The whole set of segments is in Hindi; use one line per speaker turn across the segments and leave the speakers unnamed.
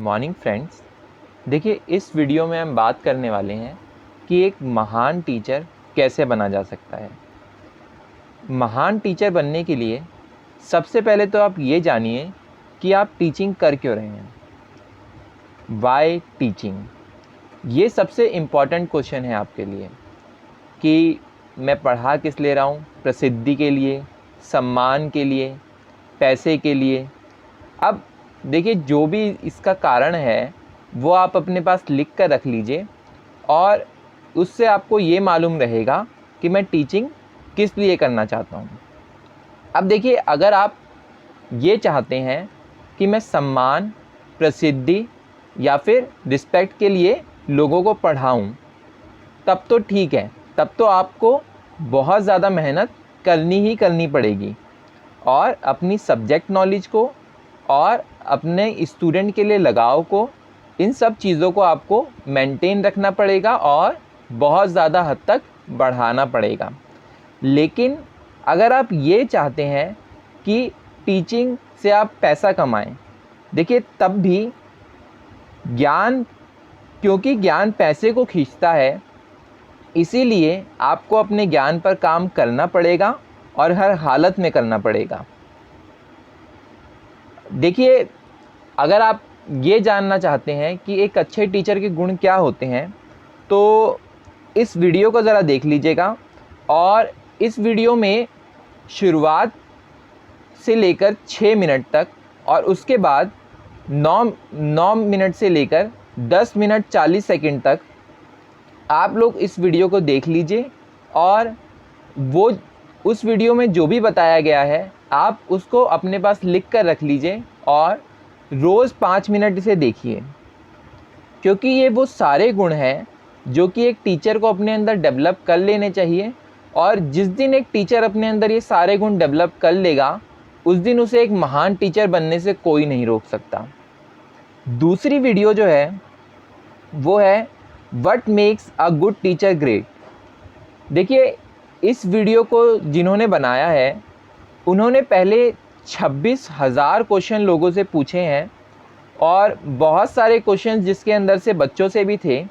Morning friends. देखिए, इस वीडियो में हम बात करने वाले हैं कि एक महान टीचर कैसे बना जा सकता है। महान टीचर बनने के लिए सबसे पहले तो आप ये जानिए कि आप टीचिंग कर क्यों रहे हैं। वाई टीचिंग, ये सबसे इम्पॉर्टेंट क्वेश्चन है आपके लिए कि मैं पढ़ा किस ले रहा हूँ। प्रसिद्धि के लिए, सम्मान के लिए, पैसे के लिए। अब देखिए, जो भी इसका कारण है वो आप अपने पास लिख कर रख लीजिए और उससे आपको ये मालूम रहेगा कि मैं टीचिंग किस लिए करना चाहता हूँ। अब देखिए, अगर आप ये चाहते हैं कि मैं सम्मान, प्रसिद्धि या फिर रिस्पेक्ट के लिए लोगों को पढ़ाऊँ, तब तो ठीक है, तब तो आपको बहुत ज़्यादा मेहनत करनी ही करनी पड़ेगी और अपनी सब्जेक्ट नॉलेज को और अपने स्टूडेंट के लिए लगाव को, इन सब चीज़ों को आपको मेंटेन रखना पड़ेगा और बहुत ज़्यादा हद तक बढ़ाना पड़ेगा। लेकिन अगर आप ये चाहते हैं कि टीचिंग से आप पैसा कमाएं, देखिए तब भी ज्ञान, क्योंकि ज्ञान पैसे को खींचता है, इसीलिए आपको अपने ज्ञान पर काम करना पड़ेगा और हर हालत में करना पड़ेगा। देखिए, अगर आप ये जानना चाहते हैं कि एक अच्छे टीचर के गुण क्या होते हैं, तो इस वीडियो को ज़रा देख लीजिएगा और इस वीडियो में शुरुआत से लेकर 6 मिनट तक और उसके बाद 9 मिनट से लेकर 10 मिनट 40 सेकंड तक आप लोग इस वीडियो को देख लीजिए और वो उस वीडियो में जो भी बताया गया है आप उसको अपने पास लिख कर रख लीजिए और रोज़ 5 मिनट इसे देखिए, क्योंकि ये वो सारे गुण हैं जो कि एक टीचर को अपने अंदर डेवलप कर लेने चाहिए। और जिस दिन एक टीचर अपने अंदर ये सारे गुण डेवलप कर लेगा, उस दिन उसे एक महान टीचर बनने से कोई नहीं रोक सकता। दूसरी वीडियो जो है वो है what makes a good teacher great. देखिए, इस वीडियो को जिन्होंने बनाया है उन्होंने पहले 26,000 क्वेश्चन लोगों से पूछे हैं और बहुत सारे क्वेश्चन जिसके अंदर से बच्चों से भी थे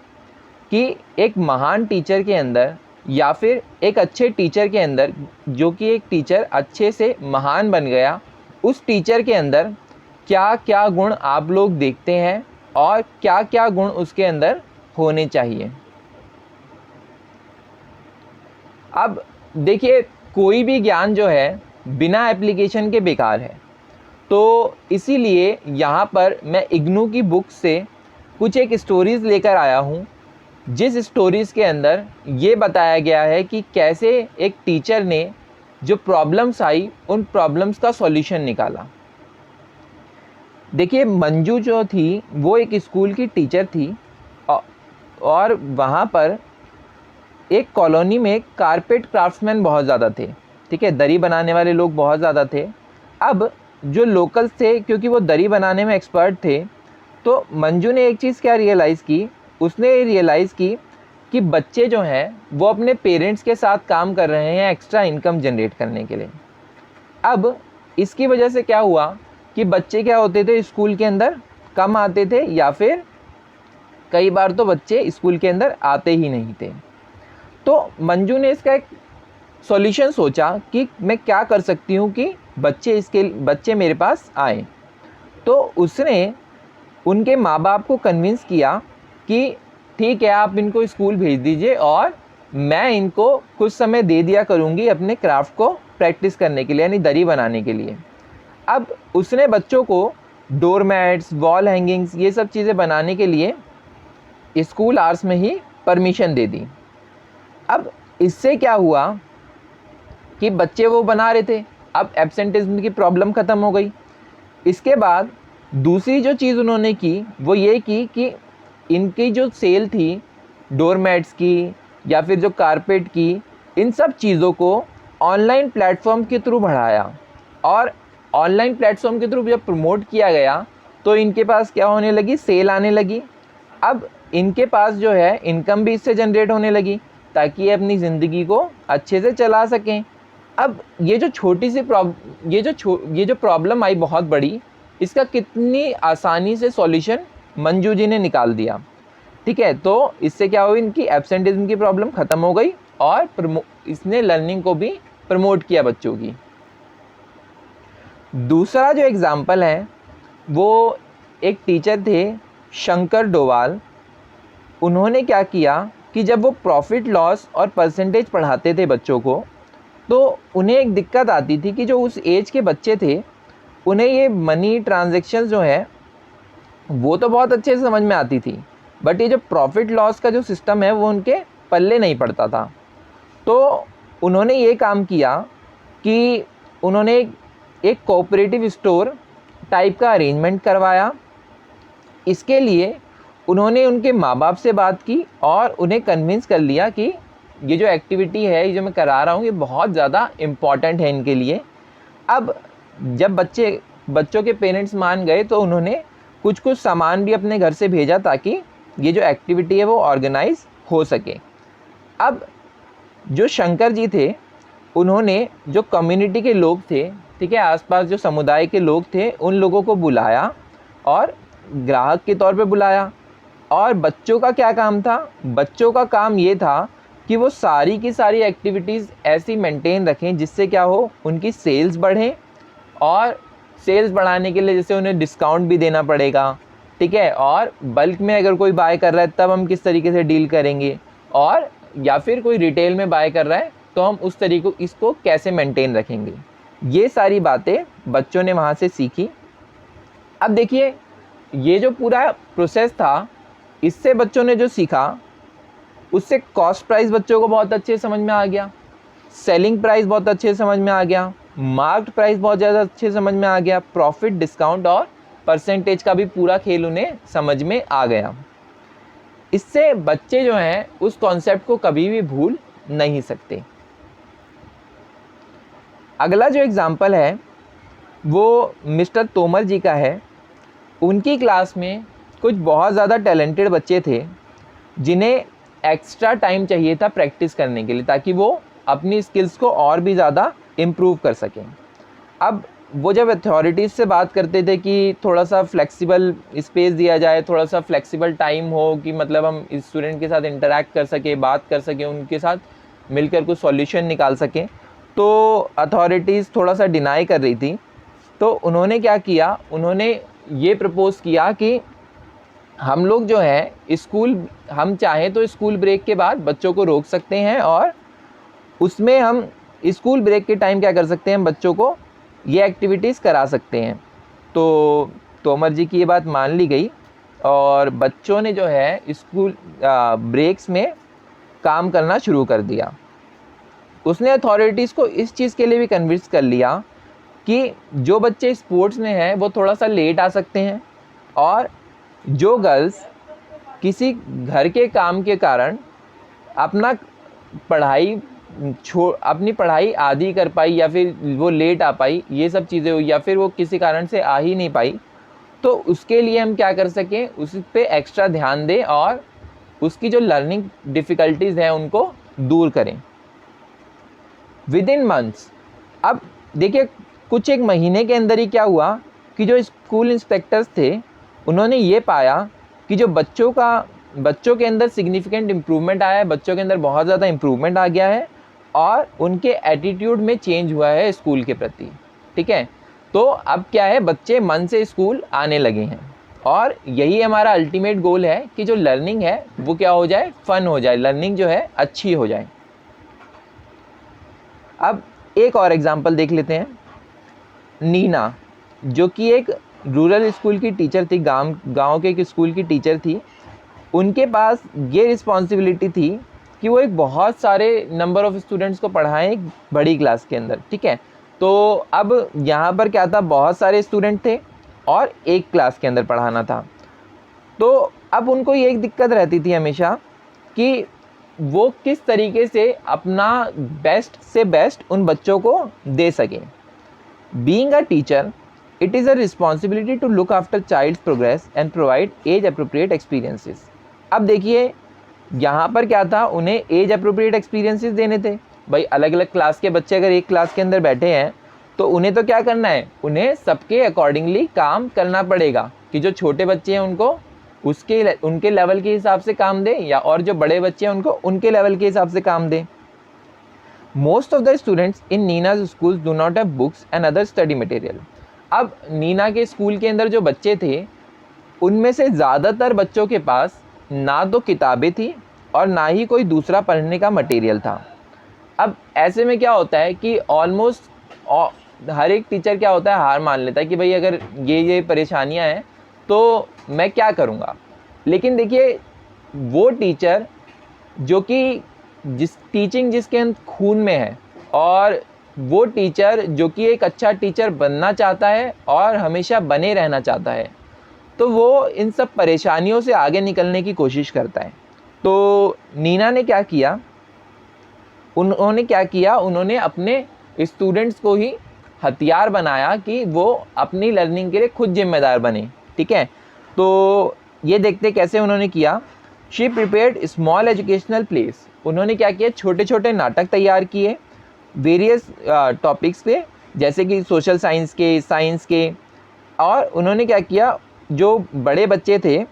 कि एक महान टीचर के अंदर या फिर एक अच्छे टीचर के अंदर, जो कि एक टीचर अच्छे से महान बन गया, उस टीचर के अंदर क्या क्या गुण आप लोग देखते हैं और क्या क्या गुण उसके अंदर होने चाहिए। अब देखिए, कोई भी ज्ञान जो है बिना एप्लीकेशन के बेकार है, तो इसीलिए यहाँ पर मैं इग्नू की बुक से कुछ एक स्टोरीज़ लेकर आया हूँ, जिस स्टोरीज़ के अंदर ये बताया गया है कि कैसे एक टीचर ने जो प्रॉब्लम्स आई उन प्रॉब्लम्स का सॉल्यूशन निकाला। देखिए, मंजू जो थी वो एक स्कूल की टीचर थी और वहाँ पर एक कॉलोनी में कारपेट क्राफ्ट्समैन बहुत ज़्यादा थे, ठीक है, दरी बनाने वाले लोग बहुत ज़्यादा थे। अब जो लोकल्स थे, क्योंकि वो दरी बनाने में एक्सपर्ट थे, तो मंजू ने एक चीज़ क्या रियलाइज़ की, उसने रियलाइज़ की कि बच्चे जो हैं वो अपने पेरेंट्स के साथ काम कर रहे हैं एक्स्ट्रा इनकम जनरेट करने के लिए। अब इसकी वजह से क्या हुआ कि बच्चे क्या होते थे, स्कूल के अंदर कम आते थे या फिर कई बार तो बच्चे स्कूल के अंदर आते ही नहीं थे। तो मंजू ने इसका एक सॉल्यूशन सोचा कि मैं क्या कर सकती हूँ कि बच्चे मेरे पास आए। तो उसने उनके माँ बाप को कन्विंस किया कि ठीक है, आप इनको स्कूल भेज दीजिए और मैं इनको कुछ समय दे दिया करूँगी अपने क्राफ्ट को प्रैक्टिस करने के लिए, यानी दरी बनाने के लिए। अब उसने बच्चों को डोरमैट्स, वॉल हैंगिंग्स, ये सब चीज़ें बनाने के लिए स्कूल आवर्स में ही परमिशन दे दी। अब इससे क्या हुआ कि बच्चे वो बना रहे थे, अब एब्सेंटिज्म की प्रॉब्लम ख़त्म हो गई। इसके बाद दूसरी जो चीज़ उन्होंने की वो ये की कि इनकी जो सेल थी डोरमैट्स की या फिर जो कारपेट की, इन सब चीज़ों को ऑनलाइन प्लेटफॉर्म के थ्रू बढ़ाया और ऑनलाइन प्लेटफॉर्म के थ्रू जब प्रमोट किया गया तो इनके पास क्या होने लगी, सेल आने लगी। अब इनके पास जो है इनकम भी इससे जनरेट होने लगी ताकि ये अपनी ज़िंदगी को अच्छे से चला सकें। अब ये जो छोटी सी ये जो प्रॉब्लम आई बहुत बड़ी, इसका कितनी आसानी से सॉल्यूशन मंजू जी ने निकाल दिया। ठीक है, तो इससे क्या हुई, इनकी एब्सेंटिज्म की प्रॉब्लम ख़त्म हो गई और इसने लर्निंग को भी प्रमोट किया बच्चों की। दूसरा जो एग्ज़ाम्पल है वो एक टीचर थे शंकर डोवाल। उन्होंने क्या किया कि जब वो प्रॉफिट लॉस और परसेंटेज पढ़ाते थे बच्चों को, तो उन्हें एक दिक्कत आती थी कि जो उस एज के बच्चे थे उन्हें ये मनी ट्रांजैक्शंस जो है वो तो बहुत अच्छे से समझ में आती थी, बट ये जो प्रॉफिट लॉस का जो सिस्टम है वो उनके पल्ले नहीं पड़ता था। तो उन्होंने ये काम किया कि उन्होंने एक कोऑपरेटिव स्टोर टाइप का अरेंजमेंट करवाया। इसके लिए उन्होंने उनके माँ बाप से बात की और उन्हें कन्विंस कर लिया कि ये जो एक्टिविटी है, ये जो मैं करा रहा हूँ, ये बहुत ज़्यादा इम्पॉर्टेंट है इनके लिए। अब जब बच्चों के पेरेंट्स मान गए तो उन्होंने कुछ कुछ सामान भी अपने घर से भेजा ताकि ये जो एक्टिविटी है वो ऑर्गेनाइज हो सके। अब जो शंकर जी थे उन्होंने जो कम्युनिटी के लोग थे, ठीक है, आसपास जो समुदाय के लोग थे, उन लोगों को बुलाया और ग्राहक के तौर पे बुलाया। और बच्चों का क्या काम था, बच्चों का काम ये था कि वो सारी की सारी एक्टिविटीज़ ऐसी मेंटेन रखें जिससे क्या हो, उनकी सेल्स बढ़ें। और सेल्स बढ़ाने के लिए जैसे उन्हें डिस्काउंट भी देना पड़ेगा, ठीक है, और बल्क में अगर कोई बाय कर रहा है तब हम किस तरीके से डील करेंगे, और या फिर कोई रिटेल में बाय कर रहा है तो हम उस तरीके इसको कैसे मेंटेन रखेंगे। ये सारी बातें बच्चों ने वहाँ से सीखी। अब देखिए, ये जो पूरा प्रोसेस था, इससे बच्चों ने जो सीखा उससे कॉस्ट प्राइस बच्चों को बहुत अच्छे समझ में आ गया, सेलिंग प्राइस बहुत अच्छे समझ में आ गया, मार्क्ड प्राइस बहुत ज़्यादा अच्छे समझ में आ गया, प्रॉफिट, डिस्काउंट और परसेंटेज का भी पूरा खेल उन्हें समझ में आ गया। इससे बच्चे जो हैं उस कॉन्सेप्ट को कभी भी भूल नहीं सकते। अगला जो एग्ज़ाम्पल है वो मिस्टर तोमर जी का है। उनकी क्लास में कुछ बहुत ज़्यादा टैलेंटेड बच्चे थे जिन्हें एक्स्ट्रा टाइम चाहिए था प्रैक्टिस करने के लिए ताकि वो अपनी स्किल्स को और भी ज़्यादा इम्प्रूव कर सकें। अब वो जब अथॉरिटीज़ से बात करते थे कि थोड़ा सा फ्लेक्सिबल स्पेस दिया जाए, थोड़ा सा फ्लेक्सिबल टाइम हो कि मतलब हम इस स्टूडेंट के साथ इंटरेक्ट कर सकें, बात कर सकें, उनके साथ मिलकर कुछ सॉल्यूशन निकाल सकें, तो अथॉरिटीज़ थोड़ा सा डिनाई कर रही थी। तो उन्होंने क्या किया, उन्होंने ये प्रपोज़ किया कि हम लोग जो है हम चाहें तो स्कूल ब्रेक के बाद बच्चों को रोक सकते हैं और उसमें हम स्कूल ब्रेक के टाइम क्या कर सकते हैं, बच्चों को ये एक्टिविटीज़ करा सकते हैं। तो तोमर जी की ये बात मान ली गई और बच्चों ने जो है स्कूल ब्रेक्स में काम करना शुरू कर दिया। उसने अथॉरिटीज़ को इस चीज़ के लिए भी कन्विंस कर लिया कि जो बच्चे स्पोर्ट्स में हैं वो थोड़ा सा लेट आ सकते हैं और जो गर्ल्स किसी घर के काम के कारण अपनी पढ़ाई आधी कर पाई या फिर वो लेट आ पाई, ये सब चीज़ें हुई, या फिर वो किसी कारण से आ ही नहीं पाई, तो उसके लिए हम क्या कर सकें, उस पे एक्स्ट्रा ध्यान दें और उसकी जो लर्निंग डिफ़िकल्टीज़ हैं उनको दूर करें विद इन मंथ्स। अब देखिए, कुछ एक महीने के अंदर ही क्या हुआ कि जो स्कूल इंस्पेक्टर्स थे उन्होंने ये पाया कि जो बच्चों के अंदर सिग्निफिकेंट इम्प्रूवमेंट आया है, बच्चों के अंदर बहुत ज़्यादा इम्प्रूवमेंट आ गया है और उनके एटीट्यूड में चेंज हुआ है स्कूल के प्रति। ठीक है, तो अब क्या है, बच्चे मन से स्कूल आने लगे हैं और यही हमारा अल्टीमेट गोल है कि जो लर्निंग है वो क्या हो जाए, फ़न हो जाए, लर्निंग जो है अच्छी हो जाए। अब एक और एग्जांपल देख लेते हैं। नीना, जो कि एक रूरल स्कूल की टीचर थी, गांव के एक स्कूल की टीचर थी। उनके पास ये रिस्पॉन्सिबिलिटी थी कि वो एक बहुत सारे नंबर ऑफ़ स्टूडेंट्स को पढ़ाएं एक बड़ी क्लास के अंदर। ठीक है, तो अब यहाँ पर क्या था, बहुत सारे स्टूडेंट थे और एक क्लास के अंदर पढ़ाना था। तो अब उनको ये एक दिक्कत रहती थी हमेशा कि वो किस तरीके से अपना बेस्ट से बेस्ट उन बच्चों को दे सकें। Being a teacher, it is a responsibility to look after child's progress and provide age appropriate experiences। अब देखिए, यहाँ पर क्या था, उन्हें एज अप्रोप्रिएट एक्सपीरियंसेस देने थे। भाई अलग अलग क्लास के बच्चे अगर एक क्लास के अंदर बैठे हैं तो उन्हें तो क्या करना है, उन्हें सबके अकॉर्डिंगली काम करना पड़ेगा कि जो छोटे बच्चे हैं उनको उसके उनके लेवल के हिसाब से काम दे, या और जो बड़े बच्चे हैं उनको उनके लेवल के हिसाब से काम दे। Most of the students in Nina's school do not have books and other study material. अब नीना के स्कूल के अंदर जो बच्चे थे उनमें से ज़्यादातर बच्चों के पास ना तो किताबें थी और ना ही कोई दूसरा पढ़ने का मटेरियल था। अब ऐसे में क्या होता है कि ऑलमोस्ट हर एक टीचर क्या होता है, हार मान लेता है कि भाई अगर ये परेशानियां हैं तो मैं क्या करूँगा। लेकिन देखिए वो टीचर जो कि टीचिंग जिसके खून में है, और वो टीचर जो कि एक अच्छा टीचर बनना चाहता है और हमेशा बने रहना चाहता है, तो वो इन सब परेशानियों से आगे निकलने की कोशिश करता है। तो नीना ने क्या किया, उन्होंने अपने स्टूडेंट्स को ही हथियार बनाया कि वो अपनी लर्निंग के लिए खुद जिम्मेदार बने। ठीक है, तो ये देखते कैसे उन्होंने किया। She prepared small educational place. उन्होंने क्या किया, छोटे छोटे नाटक तैयार किए वेरियस टॉपिक्स पे, जैसे कि सोशल साइंस के। और उन्होंने क्या किया, जो बड़े बच्चे थे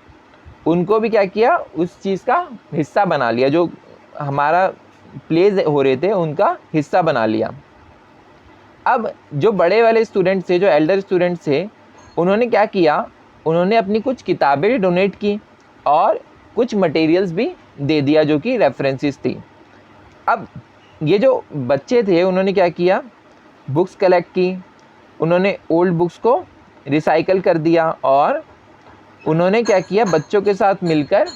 उनको भी क्या किया, उस चीज़ का हिस्सा बना लिया, जो हमारा प्लेज हो रहे थे उनका हिस्सा बना लिया। अब जो बड़े वाले स्टूडेंट्स थे, जो एल्डर स्टूडेंट्स थे, उन्होंने क्या किया, उन्होंने अपनी कुछ किताबें डोनेट की और कुछ मटेरियल्स भी दे दिया जो कि रेफरेंसेस थी। अब ये जो बच्चे थे उन्होंने क्या किया, बुक्स कलेक्ट की, उन्होंने ओल्ड बुक्स को रिसाइकल कर दिया और उन्होंने क्या किया, बच्चों के साथ मिलकर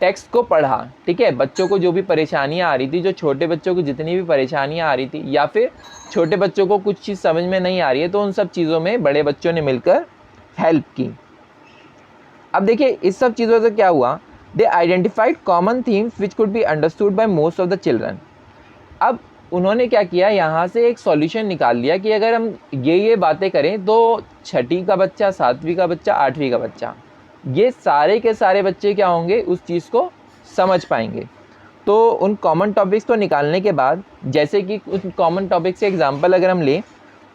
टेक्स्ट को पढ़ा। ठीक है, बच्चों को जो भी परेशानियां आ रही थी, जो छोटे बच्चों को जितनी भी परेशानियां आ रही थी, या फिर छोटे बच्चों को कुछ चीज़ समझ में नहीं आ रही है, तो उन सब चीज़ों में बड़े बच्चों ने मिलकर हेल्प की। अब देखिए इस सब चीज़ों से क्या हुआ, they identified common themes which could be understood by most of the children. अब उन्होंने क्या किया, यहाँ से एक सॉल्यूशन निकाल लिया कि अगर हम ये बातें करें तो 6ठी का बच्चा, 7वीं का बच्चा, 8वीं का बच्चा, ये सारे के सारे बच्चे क्या होंगे, उस चीज़ को समझ पाएंगे। तो उन कॉमन टॉपिक्स को निकालने के बाद, जैसे कि उन कॉमन टॉपिक्स से एग्जांपल अगर हम लें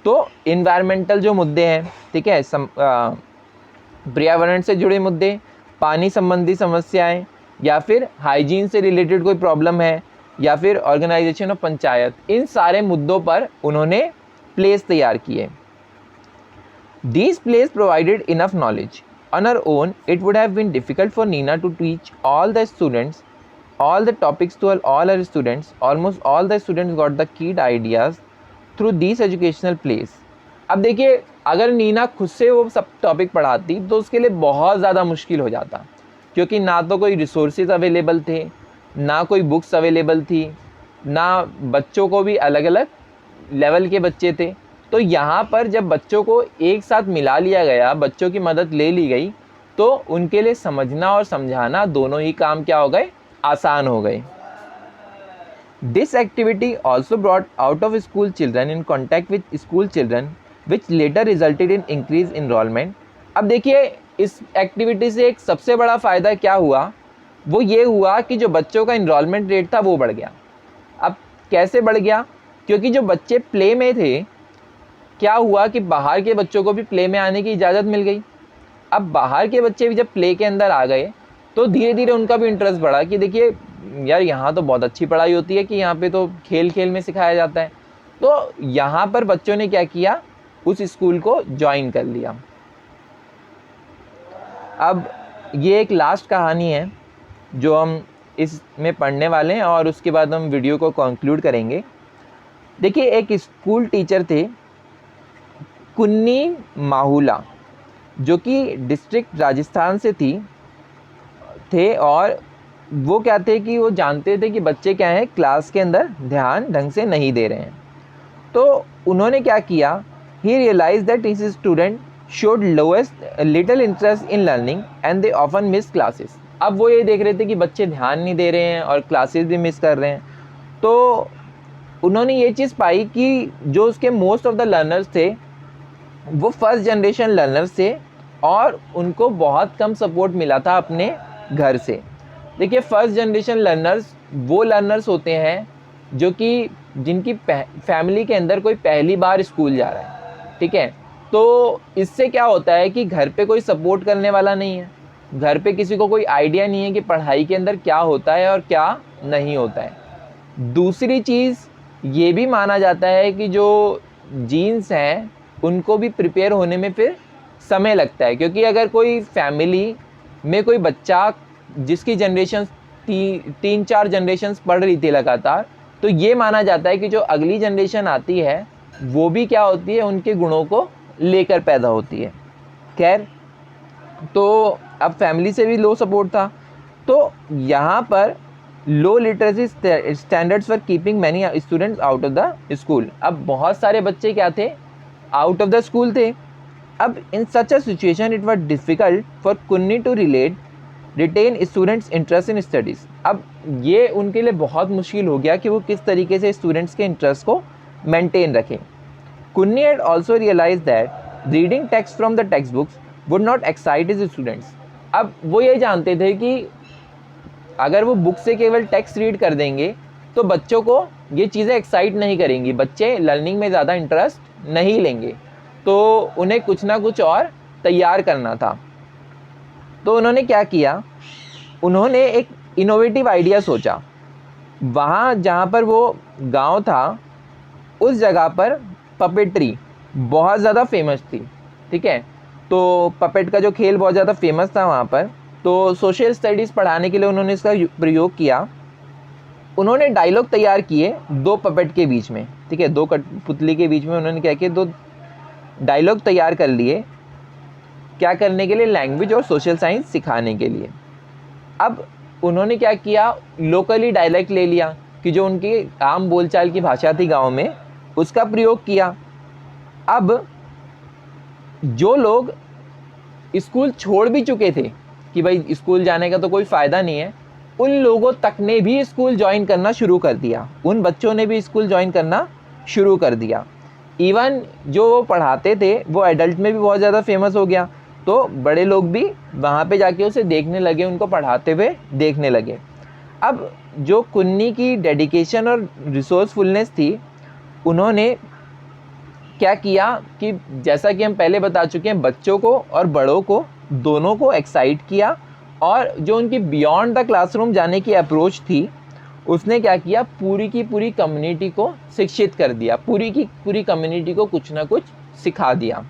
तो इन्वायरमेंटल जो मुद्दे हैं, ठीक है, पर्यावरण से जुड़े मुद्दे, पानी संबंधी समस्याएं, या फिर हाइजीन से रिलेटेड कोई प्रॉब्लम है, या फिर ऑर्गेनाइजेशन ऑफ पंचायत, इन सारे मुद्दों पर उन्होंने प्लेस तैयार किए। These plays provided enough knowledge. On her own, it would have been difficult for Nina to teach all the students, all the topics to all her students. Almost all the students got the key ideas through these educational plays. अब देखिए अगर नीना खुद से वो सब टॉपिक पढ़ाती तो उसके लिए बहुत ज़्यादा मुश्किल हो जाता, क्योंकि ना तो कोई रिसोर्सेज अवेलेबल थे, ना कोई बुक्स अवेलेबल थी, ना बच्चों को भी अलग अलग लेवल के बच्चे थे। तो यहाँ पर जब बच्चों को एक साथ मिला लिया गया, बच्चों की मदद ले ली गई, तो उनके लिए समझना और समझाना दोनों ही काम क्या हो गए, आसान हो गए। This activity also brought out of school children in contact with school children which later resulted in increase enrolment. अब देखिए इस एक्टिविटी से एक सबसे बड़ा फ़ायदा क्या हुआ, वो ये हुआ कि जो बच्चों का इनरोलमेंट रेट था वो बढ़ गया। अब कैसे बढ़ गया, क्योंकि जो बच्चे प्ले में थे, क्या हुआ कि बाहर के बच्चों को भी प्ले में आने की इजाज़त मिल गई। अब बाहर के बच्चे भी जब प्ले के अंदर आ गए तो धीरे धीरे उनका भी इंटरेस्ट बढ़ा कि देखिए यार यहाँ तो बहुत अच्छी पढ़ाई होती है, कि यहाँ पे तो खेल खेल में सिखाया जाता है। तो यहाँ पर बच्चों ने क्या किया, उस स्कूल को ज्वाइन कर लिया। अब ये एक लास्ट कहानी है जो हम इसमें पढ़ने वाले हैं और उसके बाद हम वीडियो को कंक्लूड करेंगे। देखिए एक स्कूल टीचर थे कुन्नी माहुला, जो कि डिस्ट्रिक्ट राजस्थान से थे और वो क्या थे कि वो जानते थे कि बच्चे क्या हैं, क्लास के अंदर ध्यान ढंग से नहीं दे रहे हैं। तो उन्होंने क्या किया, he realise that his student showed lowest little interest in learning and they often miss classes. अब वो ये देख रहे थे कि बच्चे ध्यान नहीं दे रहे हैं और क्लासेस भी मिस कर रहे हैं। तो उन्होंने ये चीज़ पाई कि जो उसके मोस्ट ऑफ द लर्नर्स थे वो फर्स्ट जनरेशन लर्नर्स थे और उनको बहुत कम सपोर्ट मिला था अपने घर से। देखिए फर्स्ट जनरेशन लर्नर्स वो लर्नर्स होते हैं जो कि जिनकी फैमिली के अंदर कोई पहली बार स्कूल जा रहा है, ठीक है। तो इससे क्या होता है कि घर पे कोई सपोर्ट करने वाला नहीं है, घर पे किसी को कोई आइडिया नहीं है कि पढ़ाई के अंदर क्या होता है और क्या नहीं होता है। दूसरी चीज़ ये भी माना जाता है कि जो जीन्स हैं उनको भी प्रिपेयर होने में फिर समय लगता है, क्योंकि अगर कोई फैमिली में कोई बच्चा जिसकी जनरेशन 3-4 जनरेशन्स पढ़ रही थी लगातार, तो ये माना जाता है कि जो अगली जनरेशन आती है वो भी क्या होती है, उनके गुणों को लेकर पैदा होती है। खैर, तो अब फैमिली से भी लो सपोर्ट था, तो यहाँ पर लो literacy standards for keeping many students out of the school. अब बहुत सारे बच्चे क्या थे, आउट ऑफ द स्कूल थे। अब in such a situation it was difficult for Kunni to retain students interest in studies. अब ये उनके लिए बहुत मुश्किल हो गया कि वो किस तरीके से स्टूडेंट्स के इंटरेस्ट को मेंटेन रखें। कुन्नी had also realized that reading text from the textbooks would not excite his students। अब वो ये जानते थे कि अगर वो बुक से केवल टेक्स्ट रीड कर देंगे तो बच्चों को ये चीज़ें एक्साइट नहीं करेंगी, बच्चे लर्निंग में ज़्यादा इंटरेस्ट नहीं लेंगे, तो उन्हें कुछ ना कुछ और तैयार करना था। तो उन्होंने क्या किया, उन्होंने एक इनोवेटिव आइडिया सोचा। वहाँ जहाँ पर वो गांव था उस जगह पर पपेट्री बहुत ज़्यादा फेमस थी, ठीक है। तो पपेट का जो खेल बहुत ज़्यादा फेमस था वहाँ पर, तो सोशल स्टडीज़ पढ़ाने के लिए उन्होंने इसका प्रयोग किया। उन्होंने डायलॉग तैयार किए 2 पपेट के बीच में, ठीक है, 2 पुतली के बीच में उन्होंने क्या किया, 2 डायलॉग तैयार कर लिए। क्या करने के लिए, लैंग्वेज और सोशल साइंस सिखाने के लिए। अब उन्होंने क्या किया, लोकली डायलैक्ट ले लिया कि जो उनकी आम बोलचाल की भाषा थी गांव में, उसका प्रयोग किया। अब जो लोग स्कूल छोड़ भी चुके थे कि भाई स्कूल जाने का तो कोई फ़ायदा नहीं है, उन लोगों तक ने भी स्कूल ज्वाइन करना शुरू कर दिया, उन बच्चों ने भी स्कूल ज्वाइन करना शुरू कर दिया। इवन जो वो पढ़ाते थे वो एडल्ट में भी बहुत ज़्यादा फेमस हो गया, तो बड़े लोग भी वहाँ पे जाके उसे देखने लगे, उनको पढ़ाते हुए देखने लगे। अब जो कुन्नी की डेडिकेशन और रिसोर्सफुलनेस थी, उन्होंने क्या किया कि जैसा कि हम पहले बता चुके हैं, बच्चों को और बड़ों को दोनों को एक्साइट किया, और जो उनकी बियॉन्ड द क्लासरूम जाने की अप्रोच थी, उसने क्या किया, पूरी की पूरी कम्युनिटी को शिक्षित कर दिया, पूरी की पूरी कम्युनिटी को कुछ ना कुछ सिखा दिया।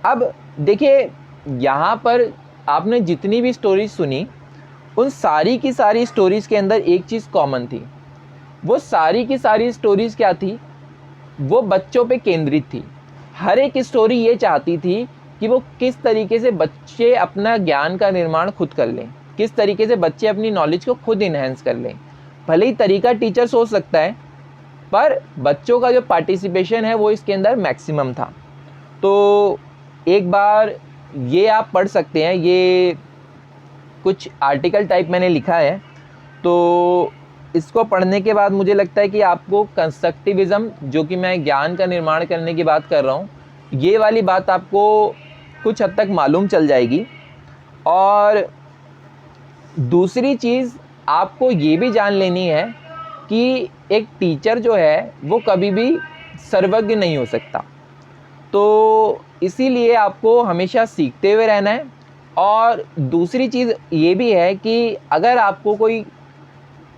अब देखिए, यहाँ पर आपने जितनी भी स्टोरीज सुनी, उन सारी की सारी स्टोरीज़ के अंदर एक चीज़ कॉमन थी। वो सारी की सारी स्टोरीज़ क्या थी, वो बच्चों पे केंद्रित थी। हर एक स्टोरी ये चाहती थी कि वो किस तरीके से बच्चे अपना ज्ञान का निर्माण खुद कर लें, किस तरीके से बच्चे अपनी नॉलेज को खुद इन्हेंस कर लें। भले ही तरीका टीचर सोच सकता है, पर बच्चों का जो पार्टिसिपेशन है वो इसके अंदर मैक्सिमम था। तो एक बार ये आप पढ़ सकते हैं, ये कुछ आर्टिकल टाइप मैंने लिखा है, तो इसको पढ़ने के बाद मुझे लगता है कि आपको कंस्ट्रक्टिविज़म, जो कि मैं ज्ञान का निर्माण करने की बात कर रहा हूँ, ये वाली बात आपको कुछ हद तक मालूम चल जाएगी। और दूसरी चीज़ आपको ये भी जान लेनी है कि एक टीचर जो है वो कभी भी सर्वज्ञ नहीं हो सकता, तो इसीलिए आपको हमेशा सीखते हुए रहना है। और दूसरी चीज़ ये भी है कि अगर आपको कोई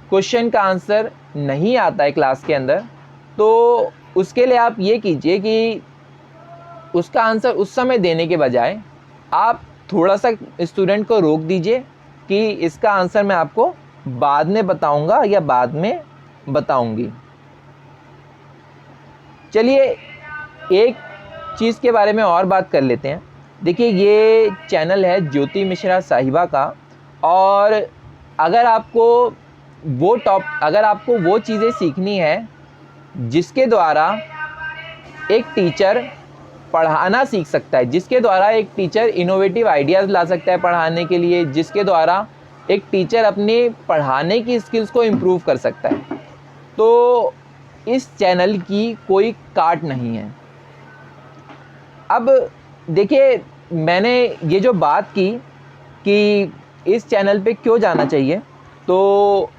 क्वेश्चन का आंसर नहीं आता है क्लास के अंदर, तो उसके लिए आप ये कीजिए कि उसका आंसर उस समय देने के बजाय आप थोड़ा सा स्टूडेंट को रोक दीजिए कि इसका आंसर मैं आपको बाद में बताऊंगा या बाद में बताऊंगी। चलिए एक चीज़ के बारे में और बात कर लेते हैं। देखिए, ये चैनल है ज्योति मिश्रा साहिबा का, और अगर आपको वो चीज़ें सीखनी है जिसके द्वारा एक टीचर पढ़ाना सीख सकता है, जिसके द्वारा एक टीचर इनोवेटिव आइडियाज़ ला सकता है पढ़ाने के लिए, जिसके द्वारा एक टीचर अपने पढ़ाने की स्किल्स को इम्प्रूव कर सकता है, तो इस चैनल की कोई काट नहीं है। अब देखिए, मैंने ये जो बात की कि इस चैनल पे क्यों जाना चाहिए, तो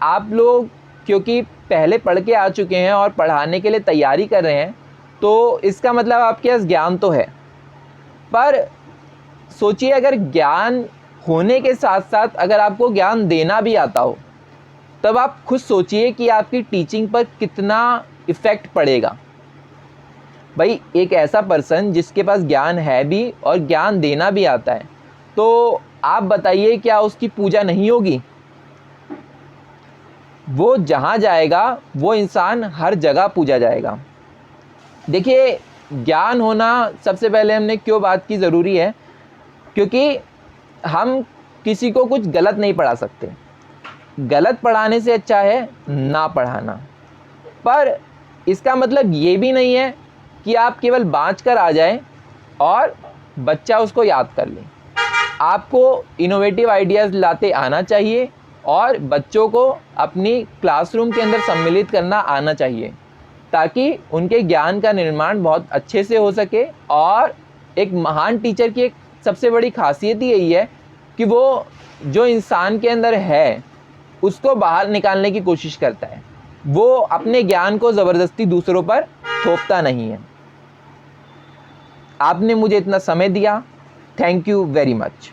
आप लोग क्योंकि पहले पढ़ के आ चुके हैं और पढ़ाने के लिए तैयारी कर रहे हैं, तो इसका मतलब आपके पास ज्ञान तो है, पर सोचिए, अगर ज्ञान होने के साथ साथ अगर आपको ज्ञान देना भी आता हो, तब आप खुद सोचिए कि आपकी टीचिंग पर कितना इफ़ेक्ट पड़ेगा। भाई, एक ऐसा पर्सन जिसके पास ज्ञान है भी और ज्ञान देना भी आता है, तो आप बताइए क्या उसकी पूजा नहीं होगी? वो जहाँ जाएगा वो इंसान हर जगह पूजा जाएगा। देखिए, ज्ञान होना सबसे पहले हमने क्यों बात की ज़रूरी है, क्योंकि हम किसी को कुछ गलत नहीं पढ़ा सकते। गलत पढ़ाने से अच्छा है ना पढ़ाना। पर इसका मतलब ये भी नहीं है कि आप केवल बाँच कर आ जाएं और बच्चा उसको याद कर ले। आपको इनोवेटिव आइडियाज़ लाते आना चाहिए और बच्चों को अपनी क्लासरूम के अंदर सम्मिलित करना आना चाहिए, ताकि उनके ज्ञान का निर्माण बहुत अच्छे से हो सके। और एक महान टीचर की एक सबसे बड़ी खासियत ही यही है कि वो जो इंसान के अंदर है उसको बाहर निकालने की कोशिश करता है। वो अपने ज्ञान को ज़बरदस्ती दूसरों पर थोपता नहीं है। आपने मुझे इतना समय दिया, थैंक यू वेरी मच।